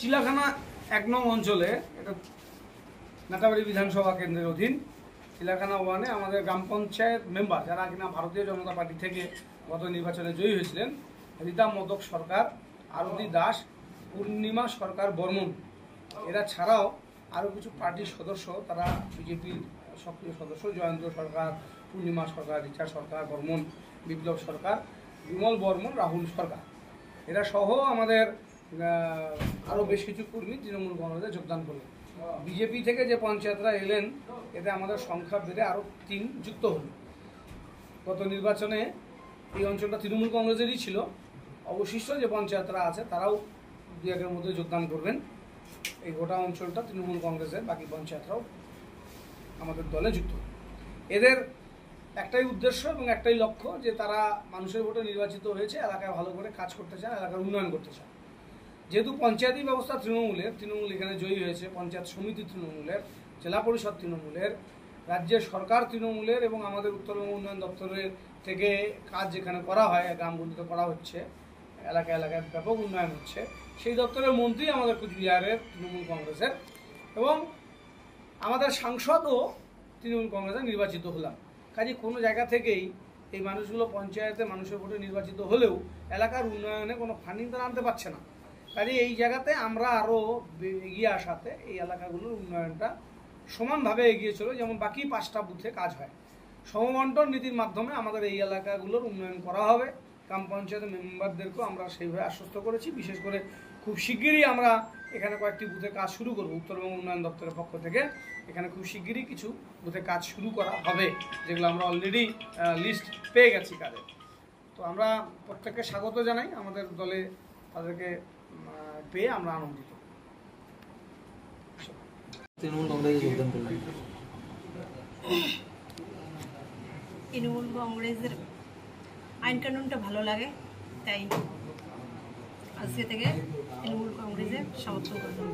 চিলাখানা ১ নং অঞ্চলে, এটা নাটাবাড়ি বিধানসভা কেন্দ্রের অধীন চিলাখানা 1-এ আমাদের গ্রাম পঞ্চায়েত মেম্বার যারা কিনা ভারতীয় জনতা পার্টি থেকে গত নির্বাচনে জয়ী হয়েছিলেন, রীতা মদক সরকার, আরতি দাস, পূর্ণিমা সরকার বর্মন, এরা ছাড়াও আরও কিছু পার্টির সদস্য, তারা বিজেপির সক্রিয় সদস্য, জয়ন্ত সরকার, পূর্ণিমা সরকার, রিচা সরকার বর্মন, বিপ্লব সরকার, বিমল বর্মন, রাহুল সরকার, এরা সহ আমাদের আরও বেশ কিছু কর্মী তৃণমূল কংগ্রেসে যোগদান করলেন। বিজেপি থেকে যে পঞ্চায়েতরা এলেন, এতে আমাদের সংখ্যা বেড়ে আরও ৩ যুক্ত হল। গত নির্বাচনে এই অঞ্চলটা তৃণমূল কংগ্রেসেরই ছিল। অবশিষ্ট যে পঞ্চায়েতরা আছে তারাও ২-১-এর মধ্যে যোগদান করবেন। এই গোটা অঞ্চলটা তৃণমূল কংগ্রেসের, বাকি পঞ্চায়েতরাও আমাদের দলে যুক্ত। এদের একটাই উদ্দেশ্য এবং একটাই লক্ষ্য যে তারা মানুষের ভোটে নির্বাচিত হয়েছে, এলাকায় ভালো করে কাজ করতে চান, এলাকার উন্নয়ন করতে চান। যেহেতু পঞ্চায়েতী ব্যবস্থা তৃণমূল এখানে জয়ী হয়েছে, পঞ্চায়েত সমিতি তৃণমূলের, জেলা পরিষদ তৃণমূলের, রাজ্যের সরকার তৃণমূলের এবং আমাদের উত্তরবঙ্গ উন্নয়ন দপ্তরের থেকে কাজ যেখানে করা হয়, গ্রামগুলিতে করা হচ্ছে, এলাকায় এলাকায় ব্যাপক উন্নয়ন হচ্ছে, সেই দপ্তরের মন্ত্রী আমাদের কুচবিহারের তৃণমূল কংগ্রেসের, এবং আমাদের সাংসদও তৃণমূল কংগ্রেসে নির্বাচিত হলাম। কাজে কোনো জায়গা থেকেই এই মানুষগুলো পঞ্চায়েতে মানুষের ভোটে নির্বাচিত হলেও এলাকার উন্নয়নে কোনো ফান্ডিং তারা আনতে পারছে না। কাজে এই জায়গাতে আমরা আরও এগিয়ে আসাতে এই এলাকাগুলোর উন্নয়নটা সমানভাবে এগিয়ে চলে, যেমন বাকি 5টা বুথে কাজ হয়। সমবন্টন নীতির মাধ্যমে আমাদের এই এলাকাগুলোর উন্নয়ন করা হবে। গ্রাম পঞ্চায়েতের মেম্বারদেরকেও আমরা সেইভাবে আশ্বস্ত করেছি। বিশেষ করে খুব শিগগিরই আমরা এখানে কয়েকটি বুথে কাজ শুরু করব। উত্তরবঙ্গ উন্নয়ন দপ্তরের পক্ষ থেকে এখানে খুব শিগগিরই কিছু বুথে কাজ শুরু করা হবে, যেগুলো আমরা অলরেডি লিস্ট পেয়ে গেছি কাজে। তো আমরা প্রত্যেককে স্বাগত জানাই আমাদের দলে, তাদেরকে পেয়ে আমরা আনন্দিত। তৃণমূল কংগ্রেসে যোগদান করলেন। তৃণমূল কংগ্রেসের আইন কানুনটা ভালো লাগে, তাই আজকে থেকে তৃণমূল কংগ্রেসে সমর্থন করলাম।